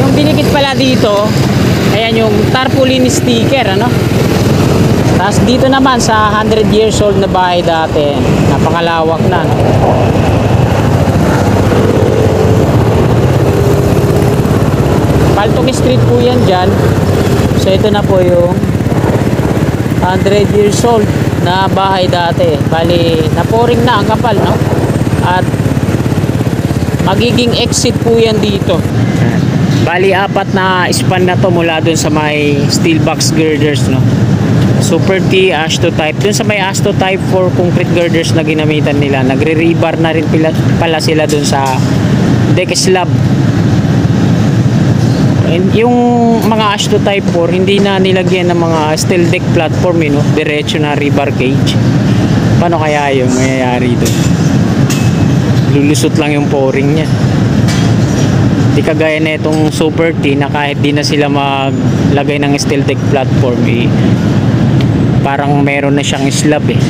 Yung dinikit pala dito, ayan yung tarpaulin sticker, ano. Tapos dito naman sa 100 years old na bahay dati, napakalawak na, no? Paltok Street po yan dyan. So ito na po yung 100 years old na bahay dati. Bali, naporing na ang kapal, no? At magiging exit po yan dito. Bali, 4 na span na to mula dun sa may steel box girders, no? Super T, Asto type. Dun sa may Asto type 4 concrete girders na ginamitan nila, nagre-rebar na rin pala sila dun sa deck slab. And yung mga Asto type 4, hindi na nilagyan ng mga steel deck platform, no? Diretso na rebar cage. Paano kaya yung mayayari doon? Lulusot lang yung pouring niya. Di kagaya na itong Super T na kahit di na sila maglagay ng steel deck platform, eh, parang meron na siyang slab, eh.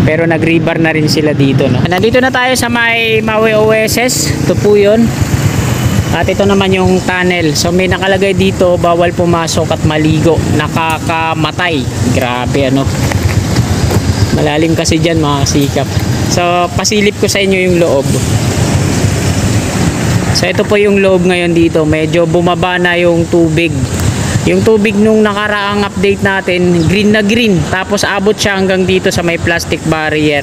Pero nag-rebar na rin sila dito, no? Nandito na tayo sa may Maui OSS. Ito po yun. At ito naman yung tunnel. So may nakalagay dito, bawal pumasok at maligo, nakakamatay. Grabe, ano. Malalim kasi dyan, mga sikap. So pasilip ko sa inyo yung loob. So ito po yung loob ngayon dito. Medyo bumaba na yung tubig. Yung tubig nung nakaraang update natin, green na green. Tapos abot siya hanggang dito sa may plastic barrier.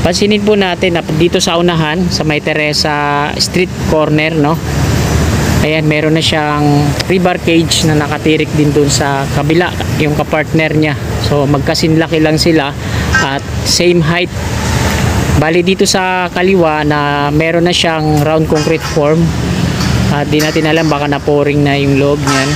Pansinin po natin dito sa unahan, sa may Teresa Street corner, no? Ayan, meron na siyang rebar cage na nakatirik din dun sa kabila, yung kapartner niya. So magkasinlaki lang sila at same height. Bali dito sa kaliwa na meron na siyang round concrete form. At di natin alam, baka na-pouring na yung loob niyan.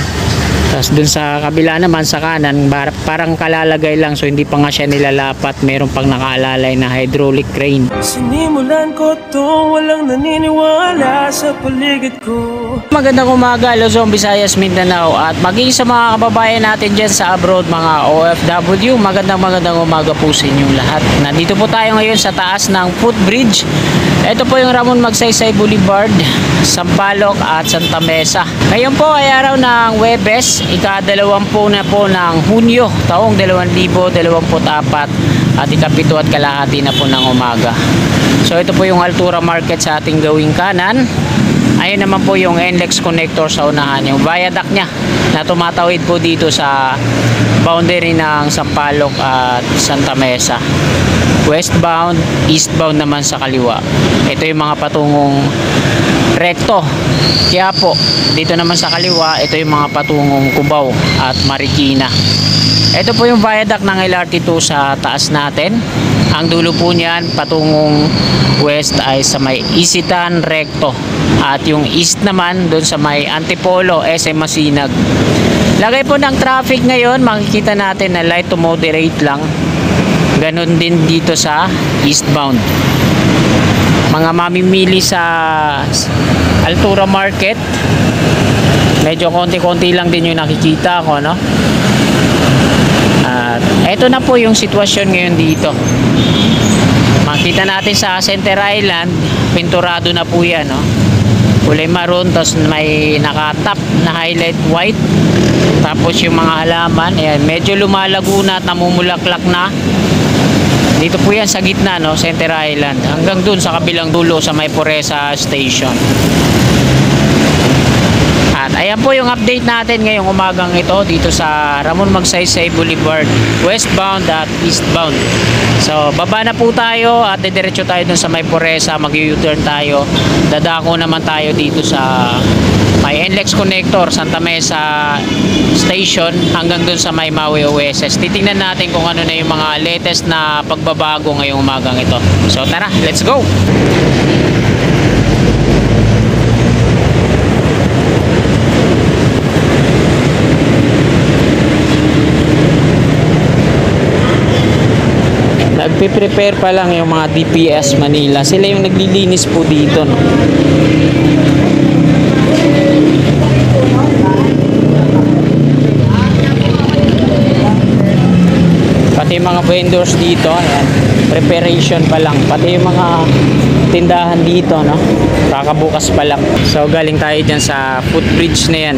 Tapos dun sa kabila naman sa kanan, parang kalalagay lang, so hindi pa nga siya nilalapat. Meron pang nakaalalay na hydraulic crane. Sinimulan ko to, walang naniniwala sa paligid ko. Magandang umaga, Luzon, Visayas, Mindanao, at maging sa mga kababayan natin dyan sa abroad, mga OFW, magandang umaga po sa inyong lahat. Nandito po tayo ngayon sa taas ng footbridge. Ito po yung Ramon Magsaysay Boulevard, Sampaloc at Santa Mesa. Ngayon po ay araw ng Huwebes, ika-20 na po ng Hunyo, taong 2024 at ika-7 at kalahati na po ng umaga. So ito po yung Altura Market sa ating gawing kanan. Ayun naman po yung NLEX connector sa unahan, yung viaduct nya na tumatawid po dito sa boundary ng Sampaloc at Santa Mesa. Westbound, eastbound naman sa kaliwa. Ito yung mga patungong rekto. Kaya po, dito naman sa kaliwa, ito yung mga patungong Cubao at Marikina. Ito po yung viaduct ng LRT2 sa taas natin. Ang dulo po niyan patungong west ay sa may Isitan Recto. At yung east naman doon sa may Antipolo, SM Masinag. Lagay po ng traffic ngayon, makikita natin na light to moderate lang. Ganon din dito sa eastbound. Mga mamimili sa Altura Market, medyo konti-konti lang din yung nakikita ko, no? At eto na po yung sitwasyon ngayon dito. Makita natin sa Center Island, pinturado na po yan, no? Kulay maroon, tapos may nakatap na highlight white. Tapos yung mga halaman, ayan, medyo lumalago na at namumulaklak na. Dito po yan sa gitna, no, Center Island, hanggang dun sa kabilang dulo sa may Poresa Station. At ayan po yung update natin ngayong umagang ito dito sa Ramon Magsaysay Boulevard, westbound at eastbound. So baba na po tayo at didiretso tayo dun sa may Poresa, mag-U-turn tayo. Dadako naman tayo dito sa may NLEX connector, Santa Mesa Station, hanggang dun sa may Maui OSS. Titingnan natin kung ano na yung mga latest na pagbabago ngayong umagang ito. So tara, let's go! Nagpe-prepare pa lang yung mga DPS Manila. Sila yung naglilinis po dito, no? Pati yung mga vendors dito, ayan, preparation pa lang. Pati yung mga tindahan dito, no? Kakabukas pa lang. So galing tayo dyan sa footbridge na yan.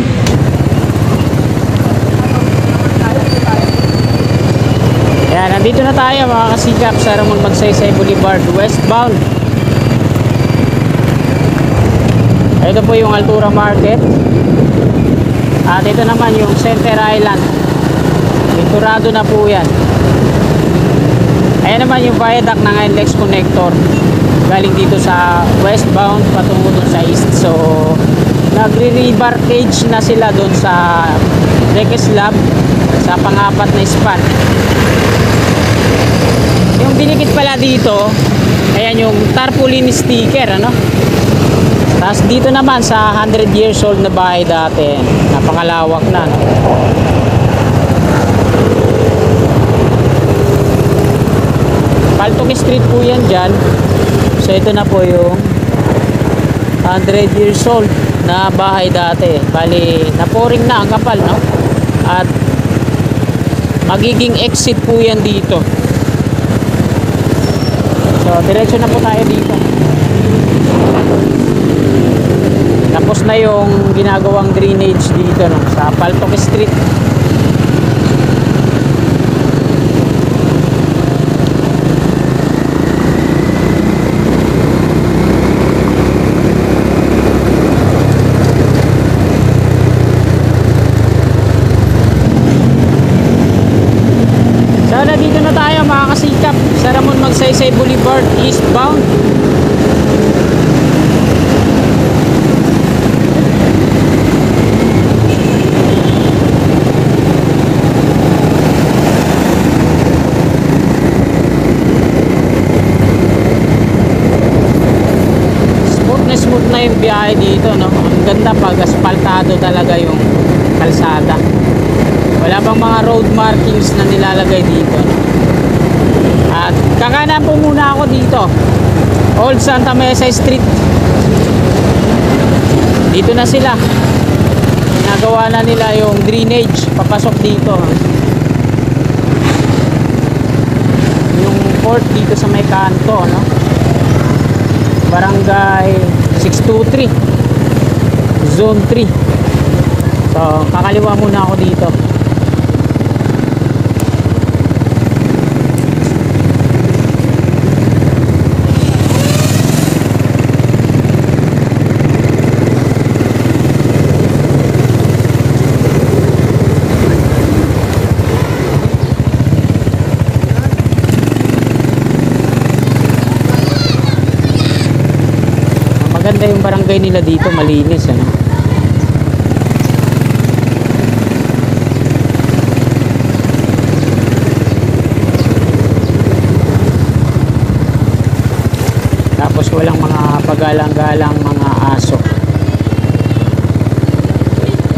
Yan, nandito na tayo mga kasikap sa Ramon Magsaysay Boulevard westbound. Ito po yung Altura Market. At ito naman yung Center Island. Pinturado na po yan. Ayan naman yung viaduct ng NLEX Connector. Galing dito sa westbound patungo dun sa east. So nagre-rebarcage na sila dun sa deck slab sa pang-apat na span. Yung dinikit pala dito, ayan yung tarpaulin sticker, ano? Tapos dito naman sa 100 years old na bahay dati, napakalawak na, no? Paltok Street po yan dyan. So ito na po yung 100 years old na bahay dati. Bali, naporing na ang kapal, no? At magiging exit po yan dito. So diretso na po tayo dito. Tapos na yung ginagawang drainage dito, no, sa Paltok Street. So nandito na tayo mga kasikap sa Ramon Magsaysay Boulevard eastbound. Smooth na yung biyahe dito, no? Ang ganda pag asfaltado talaga yung kalsada. Wala bang mga road markings na nilalagay dito, no? At kakanan po muna ako dito, Old Santa Mesa Street. Dito na sila, ginagawa na nila yung drainage papasok dito. Yung port dito sa may kanto, no? Barangay 623 Zone 3. So kakaliwa muna ako dito. Maganda yung barangay nila dito, malinis, ano? Tapos walang mga pagalang-galang mga aso.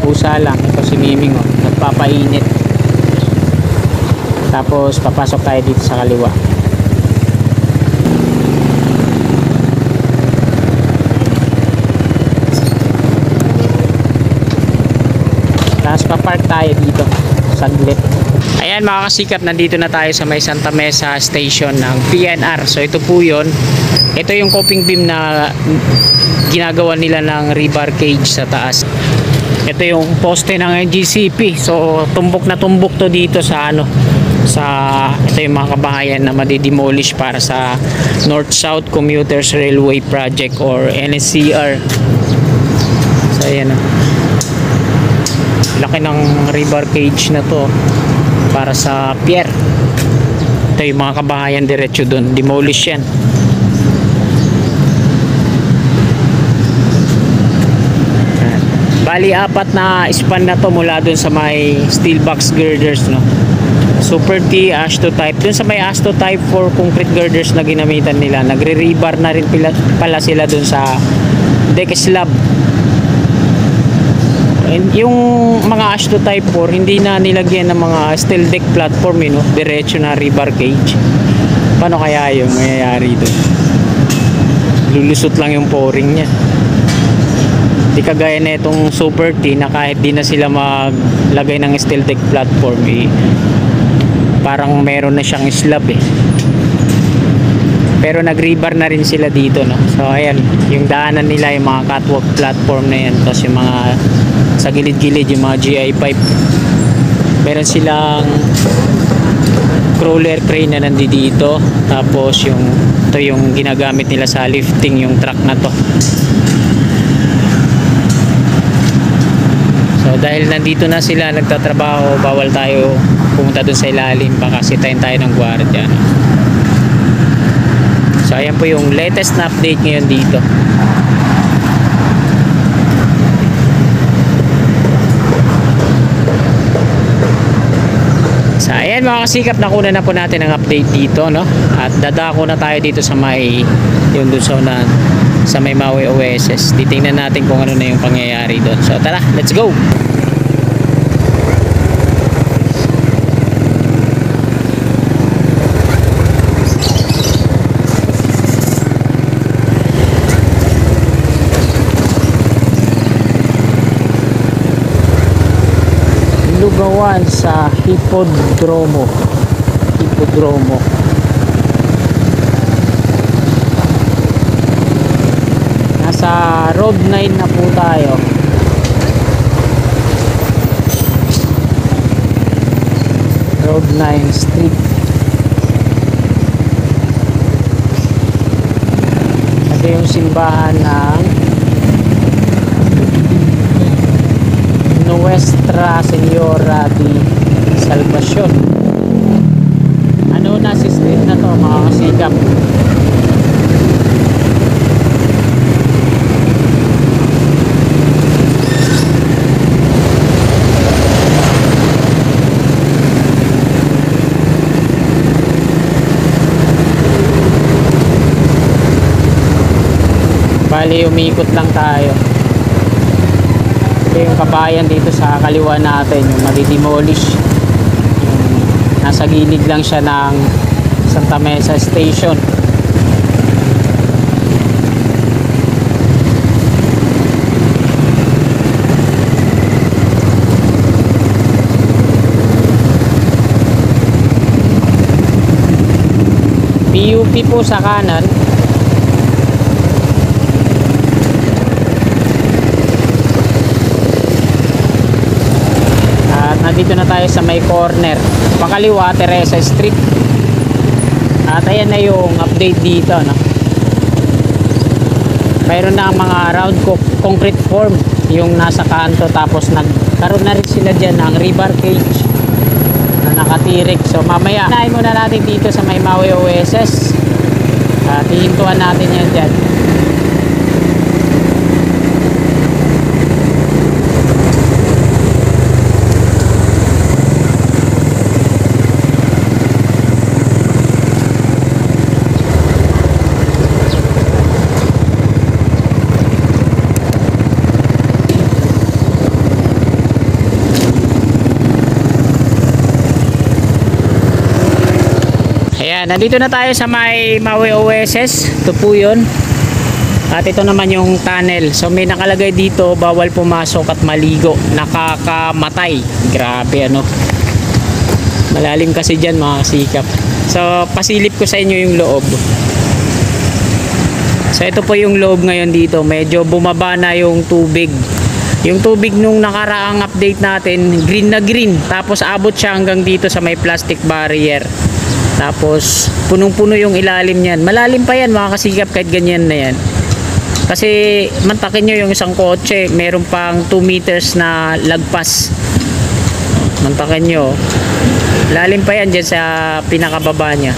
Pusa lang. Ito si Miming, oh, nagpapainit. Tapos papasok tayo dito sa kaliwa. Tapos papark tayo dito saglit. Ayan mga kasikap, nandito na tayo sa may Santa Mesa station ng PNR. So ito po yun. Ito yung coping beam na ginagawa nila ng rebar cage sa taas. Ito yung poste ng NGCP. So tumbok na tumbok to dito sa ano, sa ito yung mga kabahayan na madidemolish para sa North-South Commuters Railway Project or NSCR. So ayan, laki ng rebar cage na to para sa pier. Ito yung mga kabahayan diretso dun, demolish yan. Bali apat na span na to mula dun sa may steel box girders, no? Super T, Asto type. Dun sa may Asto type for concrete girders na ginamitan nila, nagre-rebar na rin pala sila dun sa deck slab. And yung mga Asto type 4 hindi na nilagyan ng mga steel deck platform, no? Diretso na rebar cage. Paano kaya yung mayayari doon? Lulusot lang yung pouring niya. Di kagaya na itong Super T na kahit di na sila maglagay ng steel deck platform, parang meron na siyang slab, eh. Pero nag-rebar na rin sila dito, no? So ayan, yung daanan nila, yung mga catwalk platform na yan, tapos yung mga sa gilid-gilid, yung mga GI pipe. Meron silang crawler crane na nandito, tapos yung ito yung ginagamit nila sa lifting, yung truck na to. So dahil nandito na sila nagtatrabaho, bawal tayo pumunta dun sa ilalim, baka sitayin tayo ng gwardiya, no? So ayan po yung latest na update ngayon dito. So ayan mga kasikap, nakuna na po natin ang update dito, no? At dadako na tayo dito sa may yung dun sa may Maui OSS. Titingnan natin kung ano na yung pangyayari doon. So tara, let's go! Lugawan sa Hipodromo. Nasa Road 9 na po tayo. Road 9 Street. Ito yung simbahan ng Nuestra Señora de Salvacion. Ano na si street na to mga kasikap? Bali umiikot lang tayo. Ito yung kabayan dito sa kaliwa natin, yung madi-demolish. Nasa gilid lang siya ng Santa Mesa Station. PUP po sa kanan. Nandito na tayo sa may corner, pakaliwa Teresa Street. At ayan na yung update dito, no? Mayroon na mga round concrete form yung nasa kanto, tapos nagkaroon na rin sila dyan ng rebar cage na nakatirik. So mamaya nahin muna natin dito sa may Maui OSS at hihintuan natin yan dyan. Ayan, nandito na tayo sa may Maui OSS. Ito po yun. At ito naman yung tunnel. So may nakalagay dito, bawal pumasok at maligo, nakakamatay. Grabe, ano. Malalim kasi dyan mga kasikap. So pasilip ko sa inyo yung loob. So ito po yung loob ngayon dito. Medyo bumaba na yung tubig. Yung tubig nung nakaraang update natin, green na green. Tapos abot siya hanggang dito sa may plastic barrier. Tapos punong-puno yung ilalim niyan. Malalim pa yan mga kasikap kahit ganyan na yan. Kasi mantakin nyo yung isang kotse, meron pang 2 meters na lagpas. Mantakin nyo. Lalim pa yan dyan sa pinakababa niya.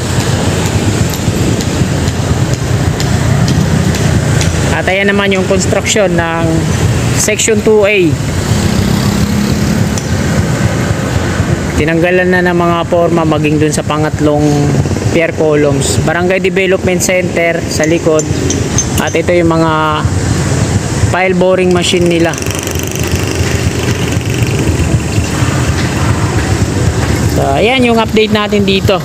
At ayan naman yung construction ng Section 2A. Tinanggalan na ng mga forma maging dun sa pangatlong pier columns. Barangay Development Center sa likod. At ito yung mga pile boring machine nila. So ayan yung update natin dito.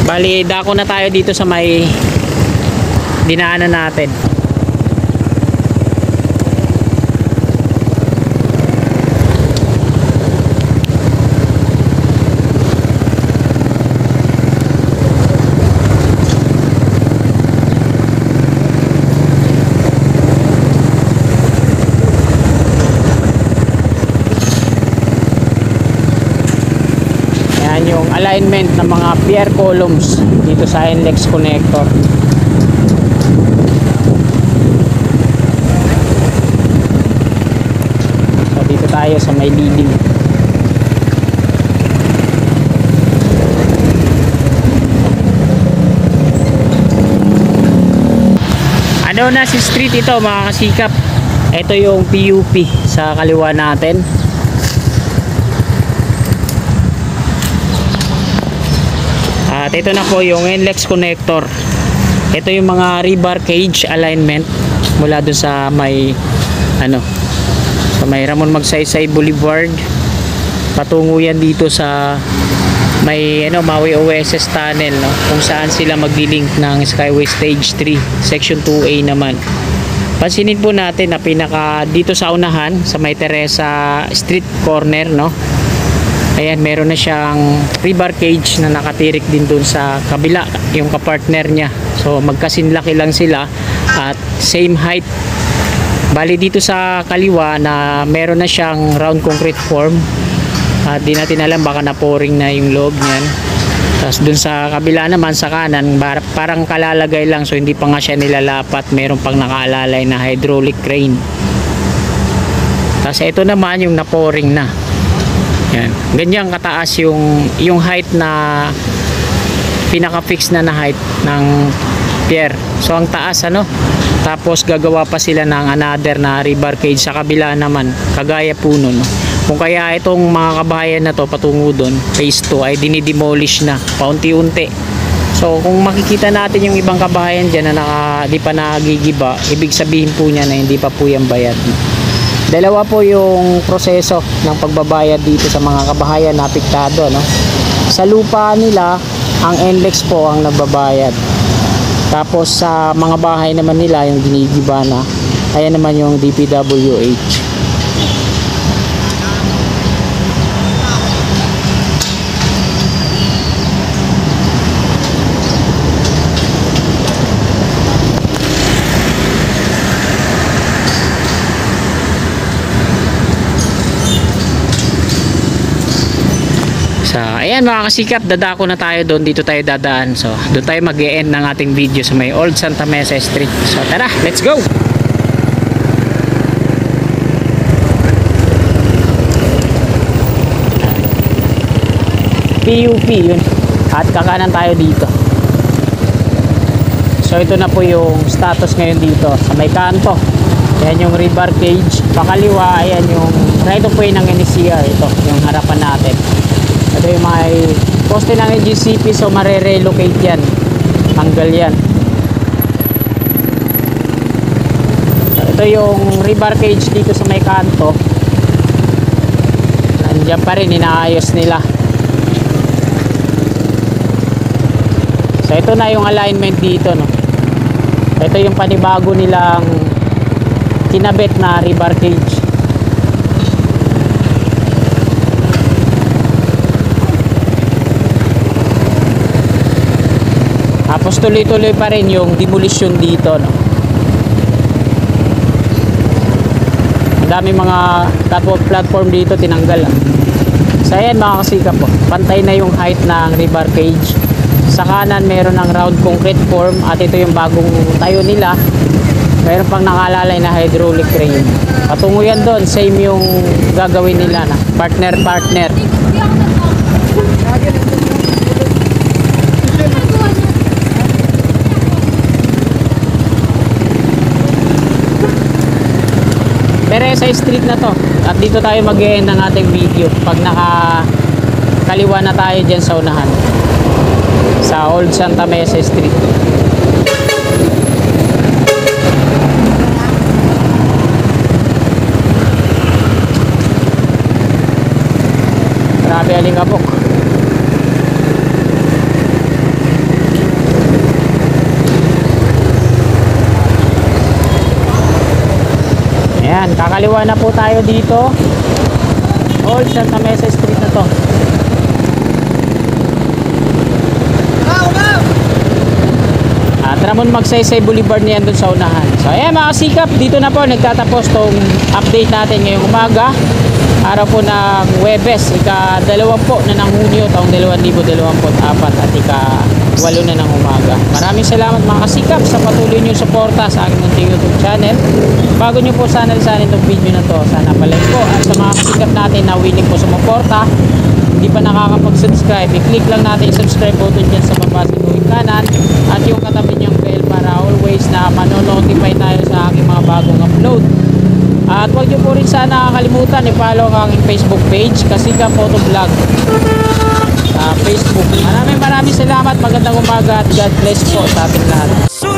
Bali dako na tayo dito sa may dinaanan natin. alignment ng mga pier columns dito sa NLEX connector. So dito tayo sa may leading. Ano na si street ito mga kasikap. Ito yung PUP sa kaliwa natin. At ito na po yung NLEX connector. Ito yung mga rebar cage alignment mula dun sa may sa may Ramon Magsaysay Boulevard. Patungo yan dito sa may Maui OSS tunnel, no, kung saan sila magdi-link ng Skyway Stage 3 Section 2A naman. Pansinin po natin na pinaka dito sa unahan sa may Teresa Street corner, no. Ayan, meron na siyang rebar cage na nakatirik din doon sa kabila, yung kapartner niya. So magkasinlaki lang sila at same height. Bali dito sa kaliwa na meron na siyang round concrete form. At di natin alam, baka na-pouring na yung loob niyan. Tapos dun sa kabila naman sa kanan, parang kalalagay lang, so hindi pa nga siya nilalapat. Meron pang nakaalalay na hydraulic crane. Tapos ito naman yung na-pouring na. Yan. Ganyan kataas yung height na pinaka-fix na height ng pier. So ang taas tapos gagawa pa sila ng another na rebar cage sa kabila naman, kagaya po nun. Kung kaya itong mga kabahayan na to patungo doon, phase 2 ay dinidemolish na paunti-unti. So kung makikita natin yung ibang kabahayan dyan na di pa nagigiba, ibig sabihin po niya na hindi pa po yan bayad. Dalawa po yung proseso ng pagbabayad dito sa mga kabahayan na apektado, no? Sa lupa nila, ang NLEX po ang nagbabayad. Tapos sa mga bahay naman nila, yung ginigiba na, ayan naman yung DPWH. So, ayan mga kasikap, dadako na tayo doon. Dito tayo dadaan. So, doon tayo mag-e-end ng ating video sa may Old Santa Mesa Street. So, tara, let's go! PUP yun. At kakanan tayo dito. So, ito na po yung status ngayon dito. Sa may kanto. Ayan yung rebar cage. Pakaliwa, ayan yung right of way ng NCR. Ito, yung harapan natin. Ito yung may poste ng GCP, so mare-relocate yan. Tanggal yan. So, ito yung rebar cage dito sa may kanto. Nandiyan pa rin, inaayos nila. So ito na yung alignment dito, no. Ito yung panibago nilang kinabit na rebar cage. Tapos tuloy-tuloy pa rin yung demolition dito, no. Ang dami mga catwalk platform dito tinanggal. So ayan mga kasikap po, pantay na yung height ng rebar cage. Sa kanan meron ng round concrete form at ito yung bagong tayo nila. Meron pang nakalalay na hydraulic crane. Patungo yan doon, same yung gagawin nila na partner. Teresa Street na to. At dito tayo mag-e-end ng ating video pag nakakaliwa na tayo dyan sa unahan. Sa Old Santa Mesa Street. Grabe alingabok. Ayan, kakaliwa na po tayo dito. Old Santa Mesa Street na to. At Ramon Magsaysay Boulevard niyan dun sa unahan. So ayan mga kasikap, dito na po nagtatapos tong update natin ngayong umaga. araw po ng Huwebes, ika-2 po na ng Hunyo taong 2024 at ika-8 na ng umaga. Maraming salamat mga kasikap sa patuloy niyong suporta sa aking munting YouTube channel. Bago niyo po sana itong video na to, sana palike po. At sa mga kasikap natin na willing po sumuporta, hindi pa nakakapag-subscribe, i-click lang natin yung subscribe button dyan sa baba sa gawing kanan at yung katabi niyang bell para always na manonotify tayo sa aking mga bagong upload. At huwag niyo po rin sana kakalimutan i-follow ang aking Facebook page, Kasikap Motovlog sa Facebook. Maraming salamat, magandang umaga at God bless po sa ating lahat.